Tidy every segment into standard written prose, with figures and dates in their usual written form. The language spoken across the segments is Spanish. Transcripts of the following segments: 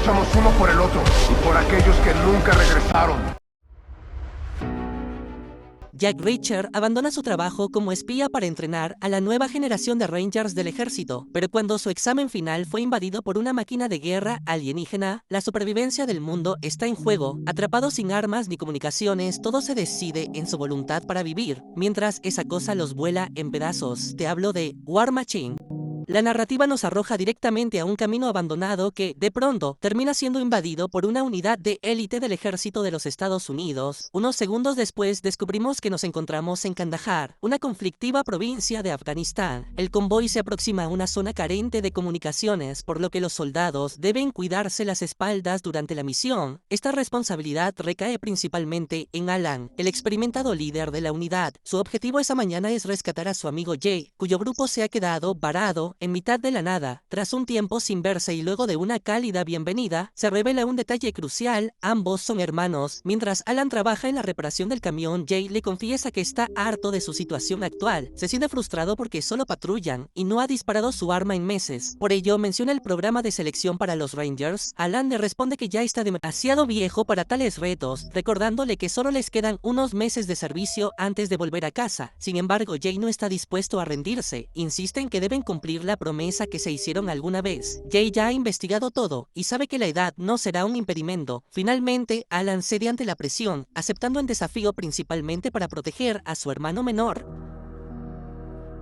luchamos uno por el otro y por aquellos que nunca regresaron. Jack Reacher abandona su trabajo como espía para entrenar a la nueva generación de Rangers del ejército, pero cuando su examen final fue invadido por una máquina de guerra alienígena, la supervivencia del mundo está en juego. Atrapado sin armas ni comunicaciones, todo se decide en su voluntad para vivir, mientras esa cosa los vuela en pedazos. Te hablo de War Machine. La narrativa nos arroja directamente a un camino abandonado que, de pronto, termina siendo invadido por una unidad de élite del ejército de los Estados Unidos. Unos segundos después descubrimos que nos encontramos en Kandahar, una conflictiva provincia de Afganistán. El convoy se aproxima a una zona carente de comunicaciones, por lo que los soldados deben cuidarse las espaldas durante la misión. Esta responsabilidad recae principalmente en Alan, el experimentado líder de la unidad. Su objetivo esa mañana es rescatar a su amigo Jay, cuyo grupo se ha quedado varado en mitad de la nada. Tras un tiempo sin verse y luego de una cálida bienvenida, se revela un detalle crucial: ambos son hermanos. Mientras Alan trabaja en la reparación del camión, Jay le confiesa que está harto de su situación actual. Se siente frustrado porque solo patrullan y no ha disparado su arma en meses. Por ello, menciona el programa de selección para los Rangers. Alan le responde que ya está demasiado viejo para tales retos, recordándole que solo les quedan unos meses de servicio antes de volver a casa. Sin embargo, Jay no está dispuesto a rendirse. Insiste en que deben cumplir la promesa que se hicieron alguna vez. Jay ya ha investigado todo y sabe que la edad no será un impedimento. Finalmente, Alan cede ante la presión, aceptando el desafío principalmente para proteger a su hermano menor.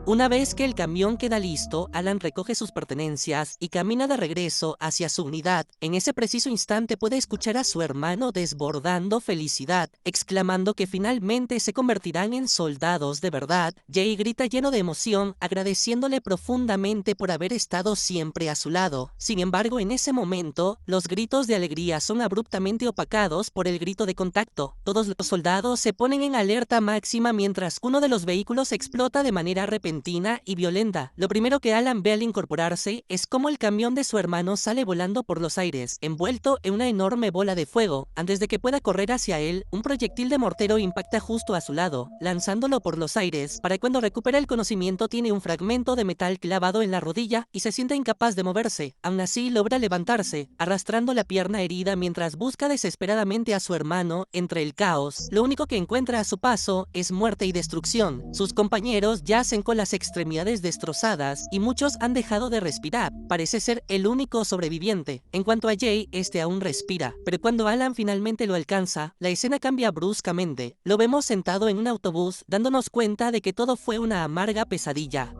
Una vez que el camión queda listo, Alan recoge sus pertenencias y camina de regreso hacia su unidad. En ese preciso instante puede escuchar a su hermano desbordando felicidad, exclamando que finalmente se convertirán en soldados de verdad. Jay grita lleno de emoción, agradeciéndole profundamente por haber estado siempre a su lado. Sin embargo, en ese momento, los gritos de alegría son abruptamente opacados por el grito de contacto. Todos los soldados se ponen en alerta máxima mientras uno de los vehículos explota de manera repentina y violenta. Lo primero que Alan ve al incorporarse es cómo el camión de su hermano sale volando por los aires, envuelto en una enorme bola de fuego. Antes de que pueda correr hacia él, un proyectil de mortero impacta justo a su lado, lanzándolo por los aires. Para cuando recupera el conocimiento, tiene un fragmento de metal clavado en la rodilla y se siente incapaz de moverse. Aún así, logra levantarse, arrastrando la pierna herida mientras busca desesperadamente a su hermano entre el caos. Lo único que encuentra a su paso es muerte y destrucción. Sus compañeros yacen con las extremidades destrozadas y muchos han dejado de respirar. Parece ser el único sobreviviente. En cuanto a Jay, este aún respira, pero cuando Alan finalmente lo alcanza, la escena cambia bruscamente. Lo vemos sentado en un autobús, dándonos cuenta de que todo fue una amarga pesadilla.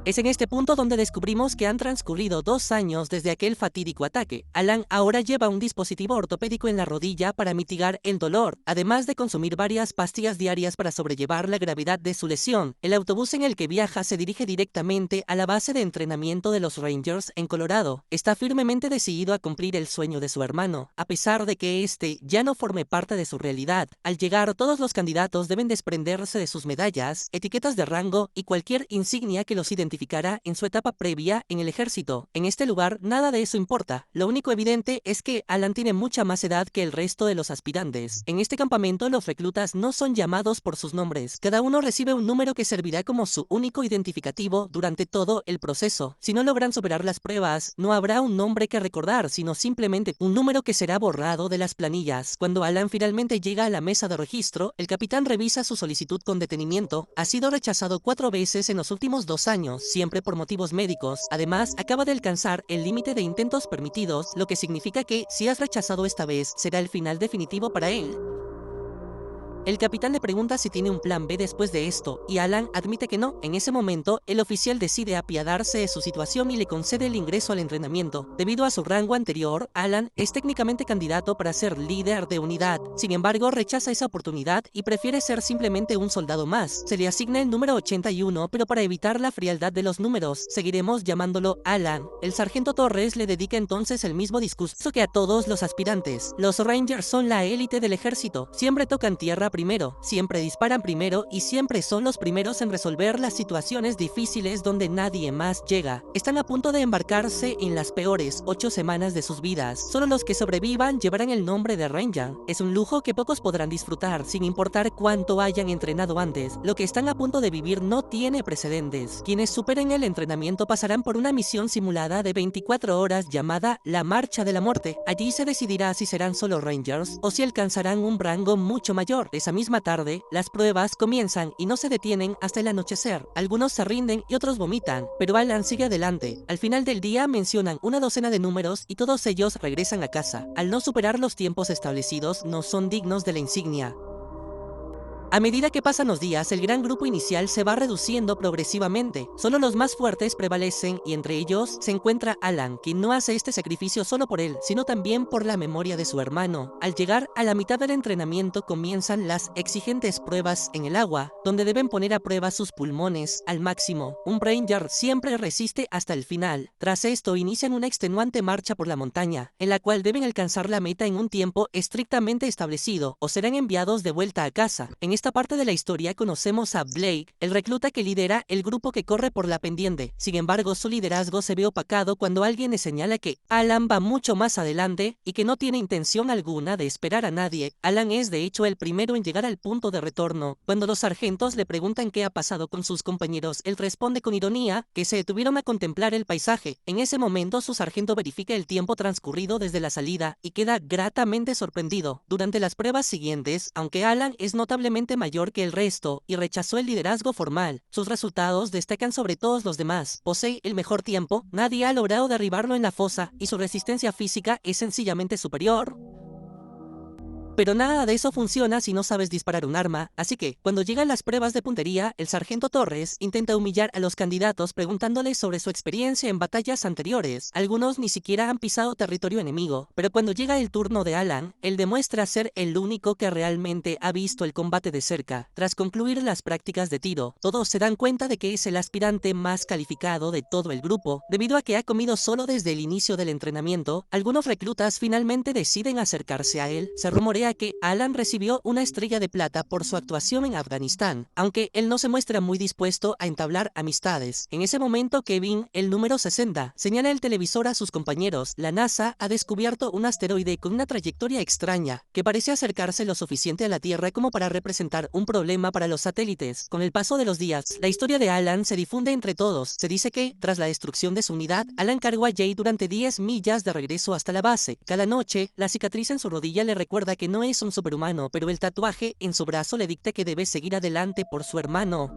Es en este punto donde descubrimos que han transcurrido 2 años desde aquel fatídico ataque. Alan ahora lleva un dispositivo ortopédico en la rodilla para mitigar el dolor, además de consumir varias pastillas diarias para sobrellevar la gravedad de su lesión. El autobús en el que viaja se dirige directamente a la base de entrenamiento de los Rangers en Colorado. Está firmemente decidido a cumplir el sueño de su hermano, a pesar de que este ya no forme parte de su realidad. Al llegar, todos los candidatos deben desprenderse de sus medallas, etiquetas de rango y cualquier insignia que los identificara en su etapa previa en el ejército. En este lugar, nada de eso importa. Lo único evidente es que Alan tiene mucha más edad que el resto de los aspirantes. En este campamento, los reclutas no son llamados por sus nombres. Cada uno recibe un número que servirá como su único identificativo durante todo el proceso. Si no logran superar las pruebas, no habrá un nombre que recordar, sino simplemente un número que será borrado de las planillas. Cuando Alan finalmente llega a la mesa de registro, el capitán revisa su solicitud con detenimiento. Ha sido rechazado 4 veces en los últimos 2 años, siempre por motivos médicos. Además, acaba de alcanzar el límite de intentos permitidos, lo que significa que, si has rechazado esta vez, será el final definitivo para él. El capitán le pregunta si tiene un plan B después de esto, y Alan admite que no. En ese momento, el oficial decide apiadarse de su situación y le concede el ingreso al entrenamiento. Debido a su rango anterior, Alan es técnicamente candidato para ser líder de unidad. Sin embargo, rechaza esa oportunidad y prefiere ser simplemente un soldado más. Se le asigna el número 81, pero para evitar la frialdad de los números, seguiremos llamándolo Alan. El sargento Torres le dedica entonces el mismo discurso que a todos los aspirantes. Los Rangers son la élite del ejército. Siempre tocan tierra primero, siempre disparan primero y siempre son los primeros en resolver las situaciones difíciles donde nadie más llega. Están a punto de embarcarse en las peores 8 semanas de sus vidas. Solo los que sobrevivan llevarán el nombre de Ranger. Es un lujo que pocos podrán disfrutar sin importar cuánto hayan entrenado antes. Lo que están a punto de vivir no tiene precedentes. Quienes superen el entrenamiento pasarán por una misión simulada de 24 horas llamada la Marcha de la Muerte. Allí se decidirá si serán solo Rangers o si alcanzarán un rango mucho mayor. Esa misma tarde, las pruebas comienzan y no se detienen hasta el anochecer. Algunos se rinden y otros vomitan, pero Alan sigue adelante. Al final del día mencionan una docena de números y todos ellos regresan a casa. Al no superar los tiempos establecidos, no son dignos de la insignia. A medida que pasan los días, el gran grupo inicial se va reduciendo progresivamente. Solo los más fuertes prevalecen y entre ellos se encuentra Alan, quien no hace este sacrificio solo por él, sino también por la memoria de su hermano. Al llegar a la mitad del entrenamiento comienzan las exigentes pruebas en el agua, donde deben poner a prueba sus pulmones al máximo. Un Ranger siempre resiste hasta el final. Tras esto inician una extenuante marcha por la montaña, en la cual deben alcanzar la meta en un tiempo estrictamente establecido o serán enviados de vuelta a casa. En esta parte de la historia conocemos a Blake, el recluta que lidera el grupo que corre por la pendiente. Sin embargo, su liderazgo se ve opacado cuando alguien le señala que Alan va mucho más adelante y que no tiene intención alguna de esperar a nadie. Alan es de hecho el primero en llegar al punto de retorno. Cuando los sargentos le preguntan qué ha pasado con sus compañeros, él responde con ironía que se detuvieron a contemplar el paisaje. En ese momento, su sargento verifica el tiempo transcurrido desde la salida y queda gratamente sorprendido. Durante las pruebas siguientes, aunque Alan es notablemente mayor que el resto y rechazó el liderazgo formal, sus resultados destacan sobre todos los demás. Posee el mejor tiempo, nadie ha logrado derribarlo en la fosa y su resistencia física es sencillamente superior. Pero nada de eso funciona si no sabes disparar un arma, así que, cuando llegan las pruebas de puntería, el sargento Torres intenta humillar a los candidatos preguntándoles sobre su experiencia en batallas anteriores. Algunos ni siquiera han pisado territorio enemigo, pero cuando llega el turno de Alan, él demuestra ser el único que realmente ha visto el combate de cerca. Tras concluir las prácticas de tiro, todos se dan cuenta de que es el aspirante más calificado de todo el grupo. Debido a que ha comido solo desde el inicio del entrenamiento, algunos reclutas finalmente deciden acercarse a él. Se rumorea que Alan recibió una estrella de plata por su actuación en Afganistán, aunque él no se muestra muy dispuesto a entablar amistades. En ese momento, Kevin, el número 60, señala el televisor a sus compañeros. La NASA ha descubierto un asteroide con una trayectoria extraña, que parece acercarse lo suficiente a la Tierra como para representar un problema para los satélites. Con el paso de los días, la historia de Alan se difunde entre todos. Se dice que, tras la destrucción de su unidad, Alan cargó a Jay durante 10 millas de regreso hasta la base. Cada noche, la cicatriz en su rodilla le recuerda que no es un superhumano, pero el tatuaje en su brazo le dicta que debe seguir adelante por su hermano.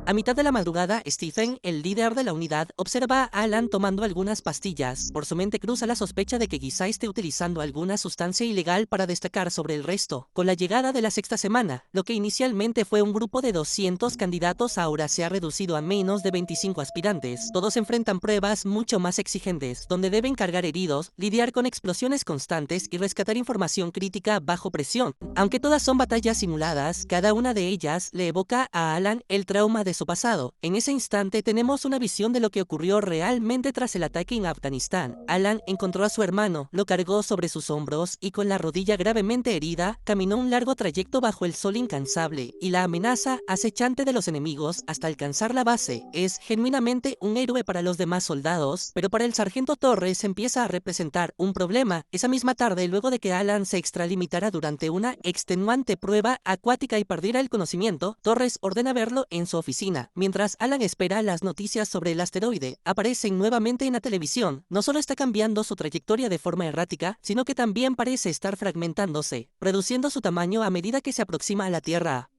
A mitad de la madrugada, Stephen, el líder de la unidad, observa a Alan tomando algunas pastillas. Por su mente cruza la sospecha de que quizá esté utilizando alguna sustancia ilegal para destacar sobre el resto. Con la llegada de la sexta semana, lo que inicialmente fue un grupo de 200 candidatos ahora se ha reducido a menos de 25 aspirantes. Todos enfrentan pruebas mucho más exigentes, donde deben cargar heridos, lidiar con explosiones constantes y rescatar información crítica bajo presión. Aunque todas son batallas simuladas, cada una de ellas le evoca a Alan el trauma de su pasado. En ese instante tenemos una visión de lo que ocurrió realmente tras el ataque en Afganistán. Alan encontró a su hermano, lo cargó sobre sus hombros y con la rodilla gravemente herida, caminó un largo trayecto bajo el sol incansable y la amenaza acechante de los enemigos hasta alcanzar la base. Es genuinamente un héroe para los demás soldados, pero para el sargento Torres empieza a representar un problema. Esa misma tarde, luego de que Alan se extralimitara durante una extenuante prueba acuática y perdiera el conocimiento, Torres ordena verlo en su oficina. Mientras Alan espera las noticias sobre el asteroide, aparecen nuevamente en la televisión. No solo está cambiando su trayectoria de forma errática, sino que también parece estar fragmentándose, reduciendo su tamaño a medida que se aproxima a la Tierra.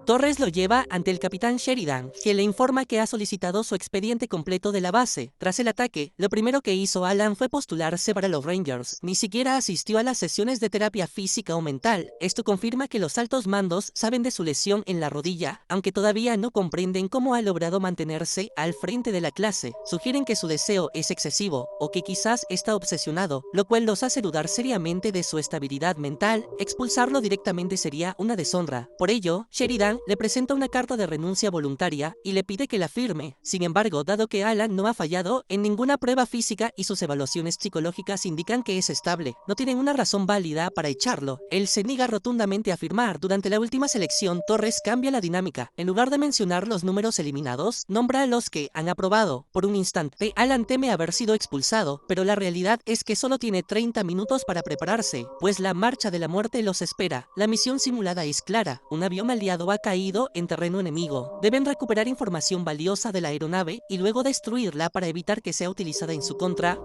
Torres lo lleva ante el capitán Sheridan, que le informa que ha solicitado su expediente completo de la base. Tras el ataque, lo primero que hizo Alan fue postularse para los Rangers. Ni siquiera asistió a las sesiones de terapia física o mental. Esto confirma que los altos mandos saben de su lesión en la rodilla, aunque todavía no comprenden cómo ha logrado mantenerse al frente de la clase. Sugieren que su deseo es excesivo, o que quizás está obsesionado, lo cual los hace dudar seriamente de su estabilidad mental. Expulsarlo directamente sería una deshonra. Por ello, Sheridan Alan le presenta una carta de renuncia voluntaria y le pide que la firme. Sin embargo, dado que Alan no ha fallado en ninguna prueba física y sus evaluaciones psicológicas indican que es estable, no tienen una razón válida para echarlo. Él se niega rotundamente a firmar. Durante la última selección, Torres cambia la dinámica. En lugar de mencionar los números eliminados, nombra a los que han aprobado. Por un instante, Alan teme haber sido expulsado, pero la realidad es que solo tiene 30 minutos para prepararse, pues la marcha de la muerte los espera. La misión simulada es clara: un avión aliado ha caído en terreno enemigo. Deben recuperar información valiosa de la aeronave y luego destruirla para evitar que sea utilizada en su contra.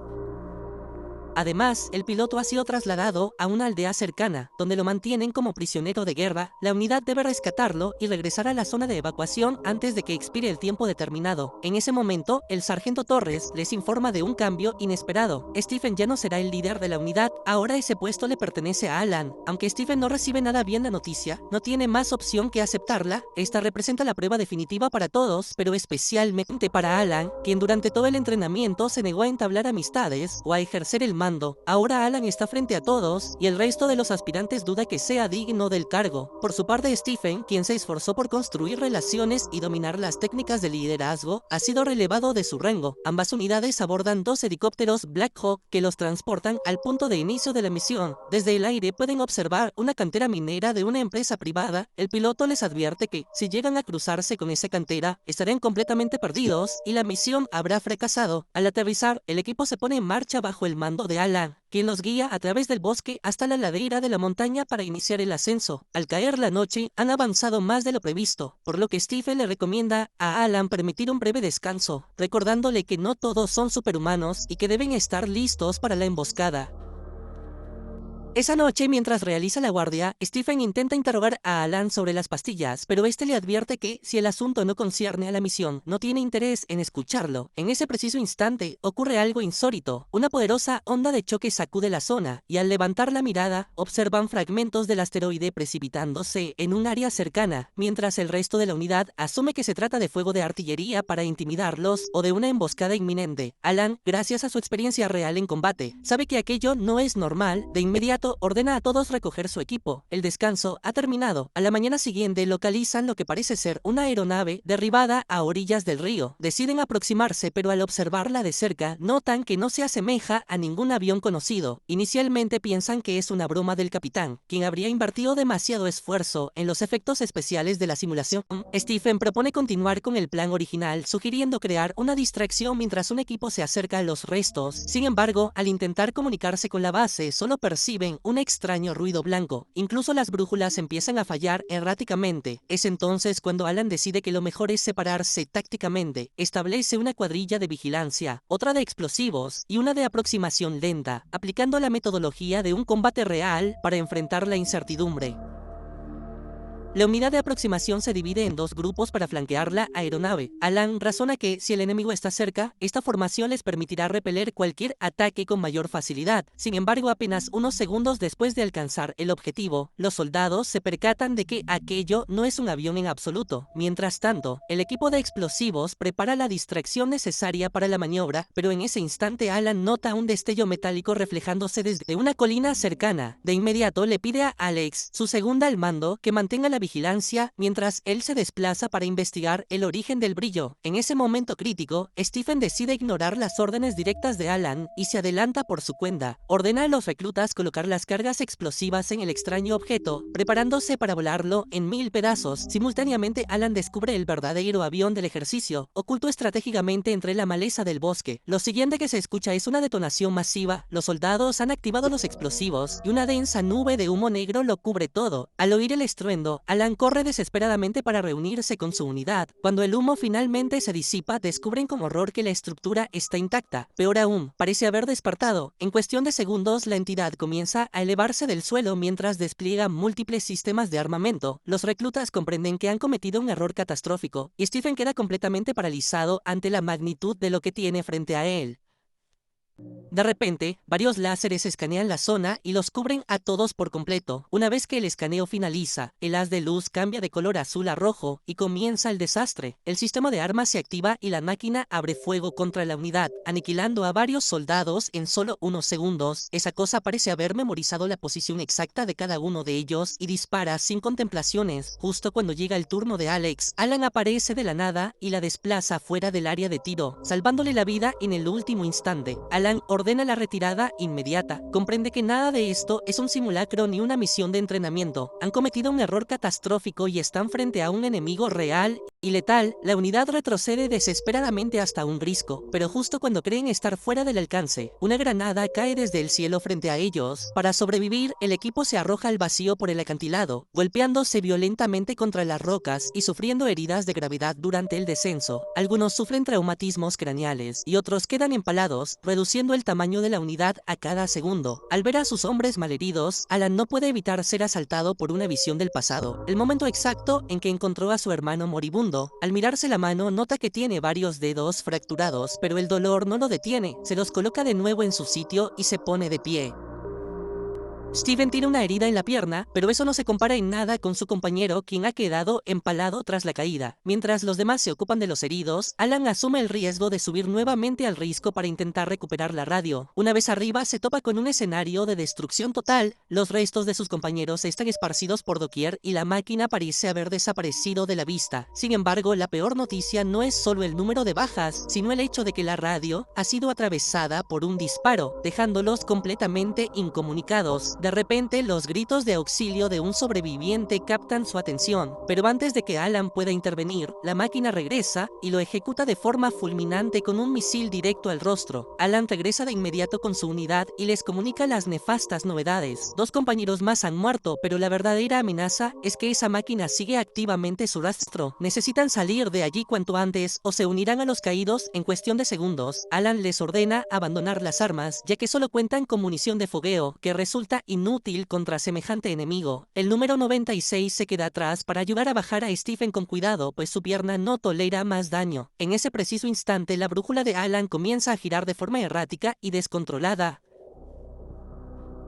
Además, el piloto ha sido trasladado a una aldea cercana, donde lo mantienen como prisionero de guerra. La unidad debe rescatarlo y regresar a la zona de evacuación antes de que expire el tiempo determinado. En ese momento, el sargento Torres les informa de un cambio inesperado. Stephen ya no será el líder de la unidad, ahora ese puesto le pertenece a Alan. Aunque Stephen no recibe nada bien la noticia, no tiene más opción que aceptarla. Esta representa la prueba definitiva para todos, pero especialmente para Alan, quien durante todo el entrenamiento se negó a entablar amistades o a ejercer el mando. Ahora Alan está frente a todos y el resto de los aspirantes duda que sea digno del cargo. Por su parte, Stephen, quien se esforzó por construir relaciones y dominar las técnicas de liderazgo, ha sido relevado de su rango. Ambas unidades abordan 2 helicópteros Black Hawk que los transportan al punto de inicio de la misión. Desde el aire pueden observar una cantera minera de una empresa privada. El piloto les advierte que, si llegan a cruzarse con esa cantera, estarán completamente perdidos y la misión habrá fracasado. Al aterrizar, el equipo se pone en marcha bajo el mando de Alan, quien los guía a través del bosque hasta la ladera de la montaña para iniciar el ascenso. Al caer la noche, han avanzado más de lo previsto, por lo que Stephen le recomienda a Alan permitir un breve descanso, recordándole que no todos son superhumanos y que deben estar listos para la emboscada. Esa noche, mientras realiza la guardia, Stephen intenta interrogar a Alan sobre las pastillas, pero este le advierte que, si el asunto no concierne a la misión, no tiene interés en escucharlo. En ese preciso instante, ocurre algo insólito. Una poderosa onda de choque sacude la zona, y al levantar la mirada, observan fragmentos del asteroide precipitándose en un área cercana, mientras el resto de la unidad asume que se trata de fuego de artillería para intimidarlos o de una emboscada inminente. Alan, gracias a su experiencia real en combate, sabe que aquello no es normal. De inmediato ordena a todos recoger su equipo. El descanso ha terminado. A la mañana siguiente localizan lo que parece ser una aeronave derribada a orillas del río. Deciden aproximarse, pero al observarla de cerca notan que no se asemeja a ningún avión conocido. Inicialmente piensan que es una broma del capitán, quien habría invertido demasiado esfuerzo en los efectos especiales de la simulación. Stephen propone continuar con el plan original, sugiriendo crear una distracción mientras un equipo se acerca a los restos. Sin embargo, al intentar comunicarse con la base, solo perciben un extraño ruido blanco. Incluso las brújulas empiezan a fallar erráticamente. Es entonces cuando Alan decide que lo mejor es separarse tácticamente. Establece una cuadrilla de vigilancia, otra de explosivos y una de aproximación lenta, aplicando la metodología de un combate real para enfrentar la incertidumbre. La unidad de aproximación se divide en 2 grupos para flanquear la aeronave. Alan razona que, si el enemigo está cerca, esta formación les permitirá repeler cualquier ataque con mayor facilidad. Sin embargo, apenas unos segundos después de alcanzar el objetivo, los soldados se percatan de que aquello no es un avión en absoluto. Mientras tanto, el equipo de explosivos prepara la distracción necesaria para la maniobra, pero en ese instante Alan nota un destello metálico reflejándose desde una colina cercana. De inmediato le pide a Alex, su segunda al mando, que mantenga la vigilancia mientras él se desplaza para investigar el origen del brillo. En ese momento crítico, Stephen decide ignorar las órdenes directas de Alan y se adelanta por su cuenta. Ordena a los reclutas colocar las cargas explosivas en el extraño objeto, preparándose para volarlo en 1000 pedazos. Simultáneamente, Alan descubre el verdadero avión del ejercicio, oculto estratégicamente entre la maleza del bosque. Lo siguiente que se escucha es una detonación masiva. Los soldados han activado los explosivos y una densa nube de humo negro lo cubre todo. Al oír el estruendo, Alan corre desesperadamente para reunirse con su unidad. Cuando el humo finalmente se disipa, descubren con horror que la estructura está intacta. Peor aún, parece haber despertado. En cuestión de segundos, la entidad comienza a elevarse del suelo mientras despliega múltiples sistemas de armamento. Los reclutas comprenden que han cometido un error catastrófico, y Stephen queda completamente paralizado ante la magnitud de lo que tiene frente a él. De repente, varios láseres escanean la zona y los cubren a todos por completo. Una vez que el escaneo finaliza, el haz de luz cambia de color azul a rojo y comienza el desastre. El sistema de armas se activa y la máquina abre fuego contra la unidad, aniquilando a varios soldados en solo unos segundos. Esa cosa parece haber memorizado la posición exacta de cada uno de ellos y dispara sin contemplaciones. Justo cuando llega el turno de Alex, Alan aparece de la nada y la desplaza fuera del área de tiro, salvándole la vida en el último instante. Alan ordena la retirada inmediata. Comprende que nada de esto es un simulacro ni una misión de entrenamiento. Han cometido un error catastrófico y están frente a un enemigo real y letal. La unidad retrocede desesperadamente hasta un risco, pero justo cuando creen estar fuera del alcance, una granada cae desde el cielo frente a ellos. Para sobrevivir, el equipo se arroja al vacío por el acantilado, golpeándose violentamente contra las rocas y sufriendo heridas de gravedad durante el descenso. Algunos sufren traumatismos craneales y otros quedan empalados, reduciendo el tamaño de la unidad a cada segundo. Al ver a sus hombres malheridos, Alan no puede evitar ser asaltado por una visión del pasado, el momento exacto en que encontró a su hermano moribundo. Al mirarse la mano, nota que tiene varios dedos fracturados, pero el dolor no lo detiene. Se los coloca de nuevo en su sitio y se pone de pie. Steven tiene una herida en la pierna, pero eso no se compara en nada con su compañero, quien ha quedado empalado tras la caída. Mientras los demás se ocupan de los heridos, Alan asume el riesgo de subir nuevamente al risco para intentar recuperar la radio. Una vez arriba, se topa con un escenario de destrucción total. Los restos de sus compañeros están esparcidos por doquier y la máquina parece haber desaparecido de la vista. Sin embargo, la peor noticia no es solo el número de bajas, sino el hecho de que la radio ha sido atravesada por un disparo, dejándolos completamente incomunicados. De repente, los gritos de auxilio de un sobreviviente captan su atención, pero antes de que Alan pueda intervenir, la máquina regresa y lo ejecuta de forma fulminante con un misil directo al rostro. Alan regresa de inmediato con su unidad y les comunica las nefastas novedades. 2 compañeros más han muerto, pero la verdadera amenaza es que esa máquina sigue activamente su rastro. Necesitan salir de allí cuanto antes o se unirán a los caídos en cuestión de segundos. Alan les ordena abandonar las armas, ya que solo cuentan con munición de fogueo, que resulta inútil contra semejante enemigo. El número 96 se queda atrás para ayudar a bajar a Stephen con cuidado, pues su pierna no tolera más daño. En ese preciso instante, la brújula de Alan comienza a girar de forma errática y descontrolada.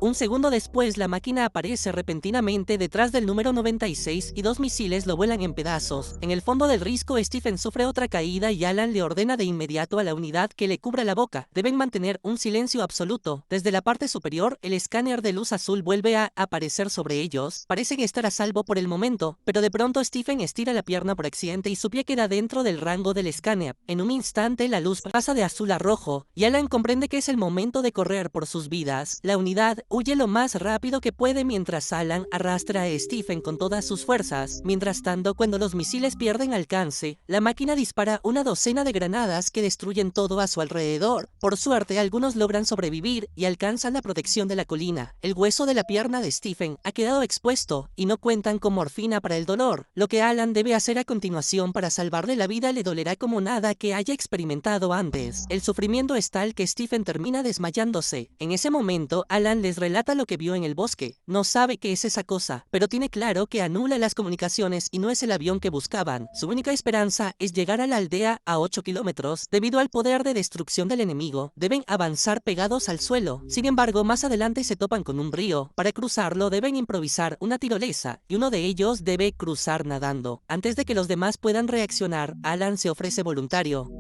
Un segundo después, la máquina aparece repentinamente detrás del número 96 y 2 misiles lo vuelan en pedazos. En el fondo del risco, Stephen sufre otra caída y Alan le ordena de inmediato a la unidad que le cubra la boca. Deben mantener un silencio absoluto. Desde la parte superior, el escáner de luz azul vuelve a aparecer sobre ellos. Parecen estar a salvo por el momento, pero de pronto Stephen estira la pierna por accidente y su pie queda dentro del rango del escáner. En un instante, la luz pasa de azul a rojo y Alan comprende que es el momento de correr por sus vidas. La unidad huye lo más rápido que puede mientras Alan arrastra a Stephen con todas sus fuerzas. Mientras tanto, cuando los misiles pierden alcance, la máquina dispara una docena de granadas que destruyen todo a su alrededor. Por suerte, algunos logran sobrevivir y alcanzan la protección de la colina. El hueso de la pierna de Stephen ha quedado expuesto y no cuentan con morfina para el dolor. Lo que Alan debe hacer a continuación para salvarle la vida le dolerá como nada que haya experimentado antes. El sufrimiento es tal que Stephen termina desmayándose. En ese momento, Alan les relata lo que vio en el bosque. No sabe qué es esa cosa, pero tiene claro que anula las comunicaciones y no es el avión que buscaban. Su única esperanza es llegar a la aldea a 8 kilómetros. Debido al poder de destrucción del enemigo, deben avanzar pegados al suelo. Sin embargo, más adelante se topan con un río. Para cruzarlo deben improvisar una tirolesa y uno de ellos debe cruzar nadando. Antes de que los demás puedan reaccionar, Alan se ofrece voluntario.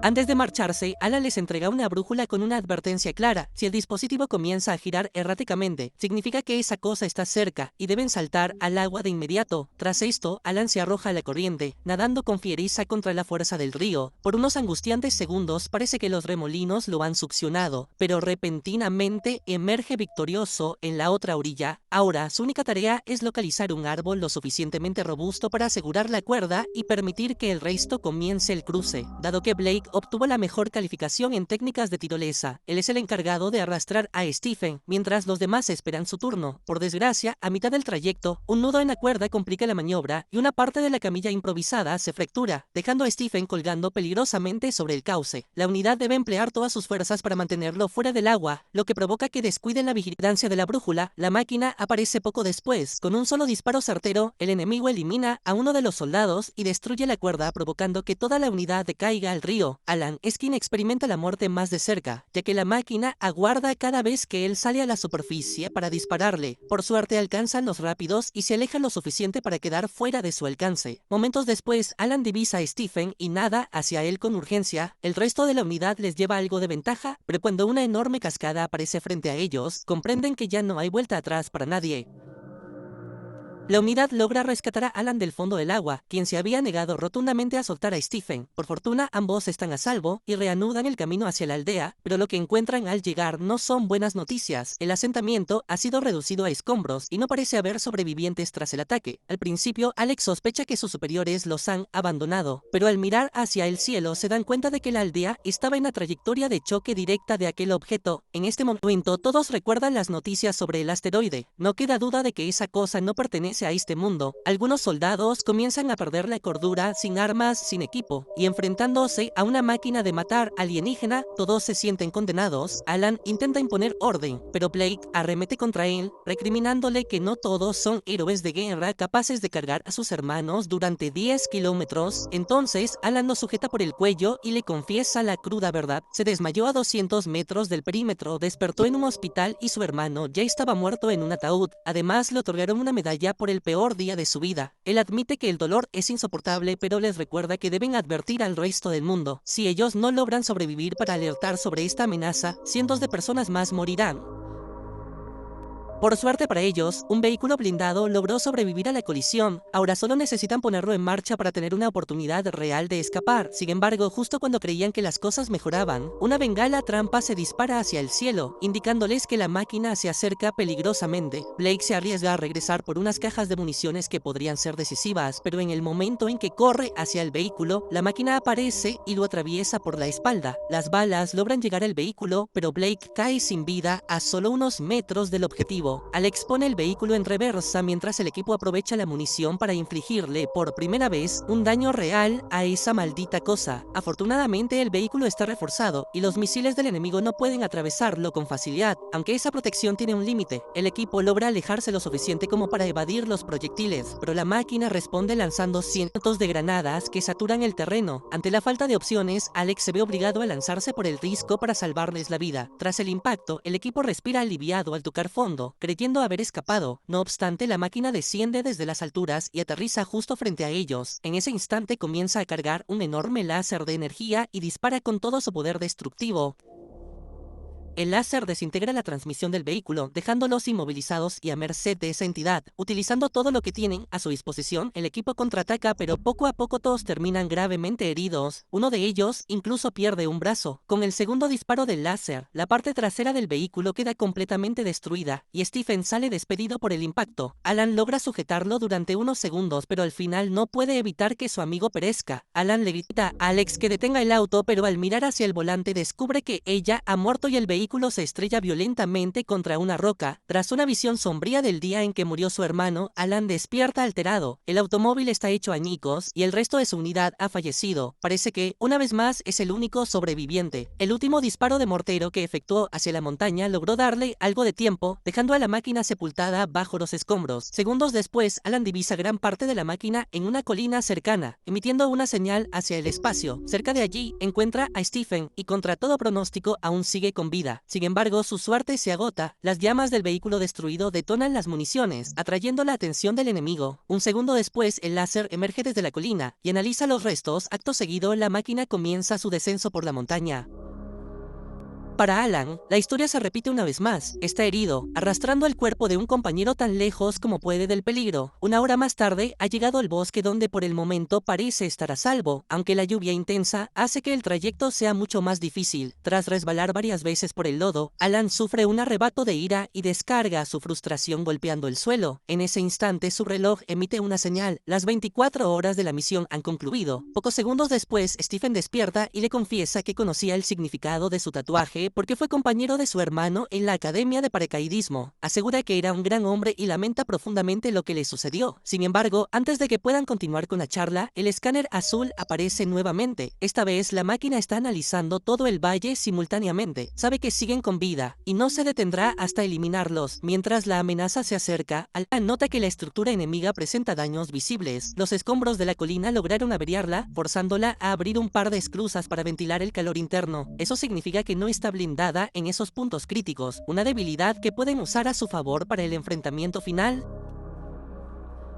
Antes de marcharse, Alan les entrega una brújula con una advertencia clara. Si el dispositivo comienza a girar erráticamente, significa que esa cosa está cerca y deben saltar al agua de inmediato. Tras esto, Alan se arroja a la corriente, nadando con fiereza contra la fuerza del río. Por unos angustiantes segundos parece que los remolinos lo han succionado, pero repentinamente emerge victorioso en la otra orilla. Ahora, su única tarea es localizar un árbol lo suficientemente robusto para asegurar la cuerda y permitir que el resto comience el cruce. Dado que Blake obtuvo la mejor calificación en técnicas de tirolesa, él es el encargado de arrastrar a Stephen, mientras los demás esperan su turno. Por desgracia, a mitad del trayecto, un nudo en la cuerda complica la maniobra y una parte de la camilla improvisada se fractura, dejando a Stephen colgando peligrosamente sobre el cauce. La unidad debe emplear todas sus fuerzas para mantenerlo fuera del agua, lo que provoca que descuiden la vigilancia de la brújula. La máquina aparece poco después. Con un solo disparo certero, el enemigo elimina a uno de los soldados y destruye la cuerda, provocando que toda la unidad decaiga al río. Alan es quien experimenta la muerte más de cerca, ya que la máquina aguarda cada vez que él sale a la superficie para dispararle. Por suerte alcanzan los rápidos y se alejan lo suficiente para quedar fuera de su alcance. Momentos después, Alan divisa a Stephen y nada hacia él con urgencia. El resto de la unidad les lleva algo de ventaja, pero cuando una enorme cascada aparece frente a ellos, comprenden que ya no hay vuelta atrás para nadie. La unidad logra rescatar a Alan del fondo del agua, quien se había negado rotundamente a soltar a Stephen. Por fortuna, ambos están a salvo y reanudan el camino hacia la aldea, pero lo que encuentran al llegar no son buenas noticias. El asentamiento ha sido reducido a escombros y no parece haber sobrevivientes tras el ataque. Al principio, Alex sospecha que sus superiores los han abandonado, pero al mirar hacia el cielo se dan cuenta de que la aldea estaba en la trayectoria de choque directa de aquel objeto. En este momento, todos recuerdan las noticias sobre el asteroide. No queda duda de que esa cosa no pertenece a este mundo. Algunos soldados comienzan a perder la cordura, sin armas, sin equipo, y enfrentándose a una máquina de matar alienígena, todos se sienten condenados. Alan intenta imponer orden, pero Blake arremete contra él, recriminándole que no todos son héroes de guerra capaces de cargar a sus hermanos durante 10 kilómetros. Entonces, Alan lo sujeta por el cuello y le confiesa la cruda verdad. Se desmayó a 200 metros del perímetro, despertó en un hospital y su hermano ya estaba muerto en un ataúd. Además, le otorgaron una medalla por el peor día de su vida. Él admite que el dolor es insoportable, pero les recuerda que deben advertir al resto del mundo. Si ellos no logran sobrevivir para alertar sobre esta amenaza, cientos de personas más morirán. Por suerte para ellos, un vehículo blindado logró sobrevivir a la colisión. Ahora solo necesitan ponerlo en marcha para tener una oportunidad real de escapar. Sin embargo, justo cuando creían que las cosas mejoraban, una bengala trampa se dispara hacia el cielo, indicándoles que la máquina se acerca peligrosamente. Blake se arriesga a regresar por unas cajas de municiones que podrían ser decisivas, pero en el momento en que corre hacia el vehículo, la máquina aparece y lo atraviesa por la espalda. Las balas logran llegar al vehículo, pero Blake cae sin vida a solo unos metros del objetivo. Alex pone el vehículo en reversa mientras el equipo aprovecha la munición para infligirle por primera vez un daño real a esa maldita cosa. Afortunadamente el vehículo está reforzado y los misiles del enemigo no pueden atravesarlo con facilidad, aunque esa protección tiene un límite. El equipo logra alejarse lo suficiente como para evadir los proyectiles, pero la máquina responde lanzando cientos de granadas que saturan el terreno. Ante la falta de opciones, Alex se ve obligado a lanzarse por el risco para salvarles la vida. Tras el impacto, el equipo respira aliviado al tocar fondo, creyendo haber escapado. No obstante, la máquina desciende desde las alturas y aterriza justo frente a ellos. En ese instante comienza a cargar un enorme láser de energía y dispara con todo su poder destructivo. El láser desintegra la transmisión del vehículo, dejándolos inmovilizados y a merced de esa entidad. Utilizando todo lo que tienen a su disposición, el equipo contraataca, pero poco a poco todos terminan gravemente heridos. Uno de ellos incluso pierde un brazo. Con el segundo disparo del láser, la parte trasera del vehículo queda completamente destruida, y Stephen sale despedido por el impacto. Alan logra sujetarlo durante unos segundos, pero al final no puede evitar que su amigo perezca. Alan le grita a Alex que detenga el auto, pero al mirar hacia el volante descubre que ella ha muerto y el vehículo se estrella violentamente contra una roca. Tras una visión sombría del día en que murió su hermano, Alan despierta alterado. El automóvil está hecho añicos y el resto de su unidad ha fallecido. Parece que, una vez más, es el único sobreviviente. El último disparo de mortero que efectuó hacia la montaña logró darle algo de tiempo, dejando a la máquina sepultada bajo los escombros. Segundos después, Alan divisa gran parte de la máquina en una colina cercana, emitiendo una señal hacia el espacio. Cerca de allí, encuentra a Stephen y contra todo pronóstico aún sigue con vida. Sin embargo, su suerte se agota. Las llamas del vehículo destruido detonan las municiones, atrayendo la atención del enemigo. Un segundo después, el láser emerge desde la colina y analiza los restos. Acto seguido, la máquina comienza su descenso por la montaña. Para Alan, la historia se repite una vez más. Está herido, arrastrando el cuerpo de un compañero tan lejos como puede del peligro. Una hora más tarde, ha llegado al bosque donde por el momento parece estar a salvo, aunque la lluvia intensa hace que el trayecto sea mucho más difícil. Tras resbalar varias veces por el lodo, Alan sufre un arrebato de ira y descarga su frustración golpeando el suelo. En ese instante, su reloj emite una señal. Las 24 horas de la misión han concluido. Pocos segundos después, Stephen despierta y le confiesa que conocía el significado de su tatuaje, sabe porque fue compañero de su hermano en la academia de paracaidismo. Asegura que era un gran hombre y lamenta profundamente lo que le sucedió. Sin embargo, antes de que puedan continuar con la charla, el escáner azul aparece nuevamente. Esta vez la máquina está analizando todo el valle simultáneamente. Sabe que siguen con vida y no se detendrá hasta eliminarlos. Mientras la amenaza se acerca, Alan nota que la estructura enemiga presenta daños visibles. Los escombros de la colina lograron averiarla, forzándola a abrir un par de esclusas para ventilar el calor interno. Eso significa que no está blindada en esos puntos críticos, una debilidad que pueden usar a su favor para el enfrentamiento final.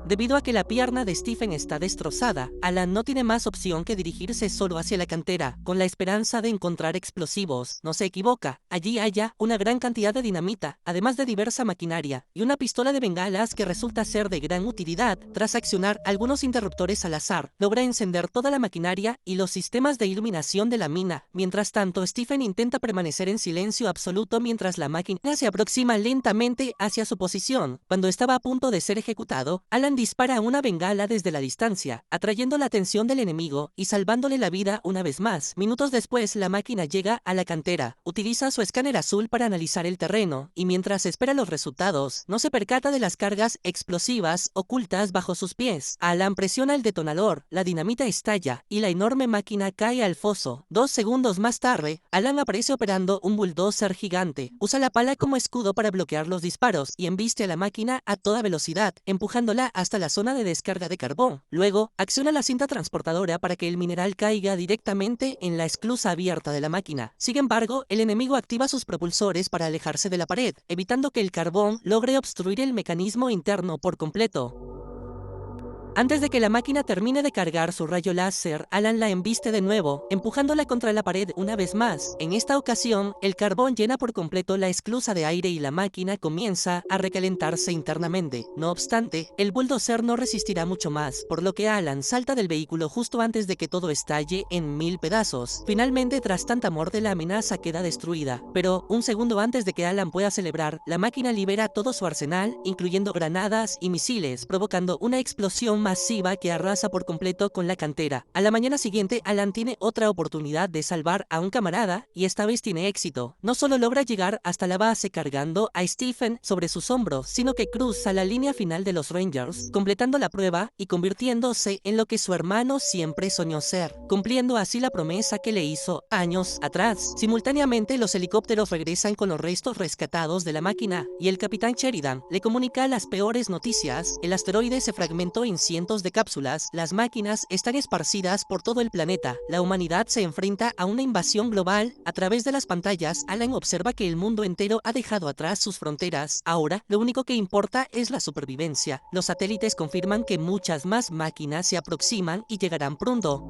Debido a que la pierna de Stephen está destrozada, Alan no tiene más opción que dirigirse solo hacia la cantera, con la esperanza de encontrar explosivos. No se equivoca, allí halla una gran cantidad de dinamita, además de diversa maquinaria, y una pistola de bengalas que resulta ser de gran utilidad. Tras accionar algunos interruptores al azar, logra encender toda la maquinaria y los sistemas de iluminación de la mina. Mientras tanto, Stephen intenta permanecer en silencio absoluto mientras la máquina se aproxima lentamente hacia su posición. Cuando estaba a punto de ser ejecutado, Alan dispara una bengala desde la distancia, atrayendo la atención del enemigo y salvándole la vida una vez más. Minutos después, la máquina llega a la cantera, utiliza su escáner azul para analizar el terreno, y mientras espera los resultados, no se percata de las cargas explosivas ocultas bajo sus pies. Alan presiona el detonador, la dinamita estalla, y la enorme máquina cae al foso. 2 segundos más tarde, Alan aparece operando un bulldozer gigante. Usa la pala como escudo para bloquear los disparos, y embiste a la máquina a toda velocidad, empujándola hasta la zona de descarga de carbón. Luego, acciona la cinta transportadora para que el mineral caiga directamente en la esclusa abierta de la máquina. Sin embargo, el enemigo activa sus propulsores para alejarse de la pared, evitando que el carbón logre obstruir el mecanismo interno por completo. Antes de que la máquina termine de cargar su rayo láser, Alan la embiste de nuevo, empujándola contra la pared una vez más. En esta ocasión, el carbón llena por completo la esclusa de aire y la máquina comienza a recalentarse internamente. No obstante, el bulldozer no resistirá mucho más, por lo que Alan salta del vehículo justo antes de que todo estalle en 1000 pedazos. Finalmente, tras tanta muerte, la amenaza queda destruida. Pero, un segundo antes de que Alan pueda celebrar, la máquina libera todo su arsenal, incluyendo granadas y misiles, provocando una explosión masiva que arrasa por completo con la cantera. A la mañana siguiente, Alan tiene otra oportunidad de salvar a un camarada y esta vez tiene éxito. No solo logra llegar hasta la base cargando a Stephen sobre sus hombros, sino que cruza la línea final de los Rangers, completando la prueba y convirtiéndose en lo que su hermano siempre soñó ser, cumpliendo así la promesa que le hizo años atrás. Simultáneamente, los helicópteros regresan con los restos rescatados de la máquina y el capitán Sheridan le comunica las peores noticias. El asteroide se fragmentó en cientos de cápsulas, las máquinas están esparcidas por todo el planeta, la humanidad se enfrenta a una invasión global. A través de las pantallas, Alan observa que el mundo entero ha dejado atrás sus fronteras. Ahora, lo único que importa es la supervivencia. Los satélites confirman que muchas más máquinas se aproximan y llegarán pronto.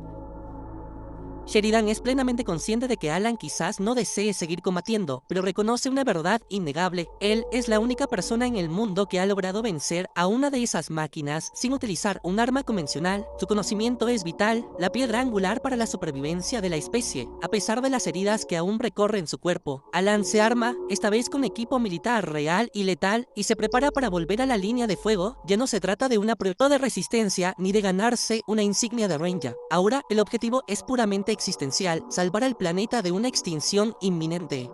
Sheridan es plenamente consciente de que Alan quizás no desee seguir combatiendo, pero reconoce una verdad innegable. Él es la única persona en el mundo que ha logrado vencer a una de esas máquinas sin utilizar un arma convencional. Su conocimiento es vital, la piedra angular para la supervivencia de la especie. A pesar de las heridas que aún recorren su cuerpo, Alan se arma, esta vez con equipo militar real y letal, y se prepara para volver a la línea de fuego. Ya no se trata de una prueba de resistencia ni de ganarse una insignia de Ranger. Ahora, el objetivo es puramente existencial, salvar al planeta de una extinción inminente.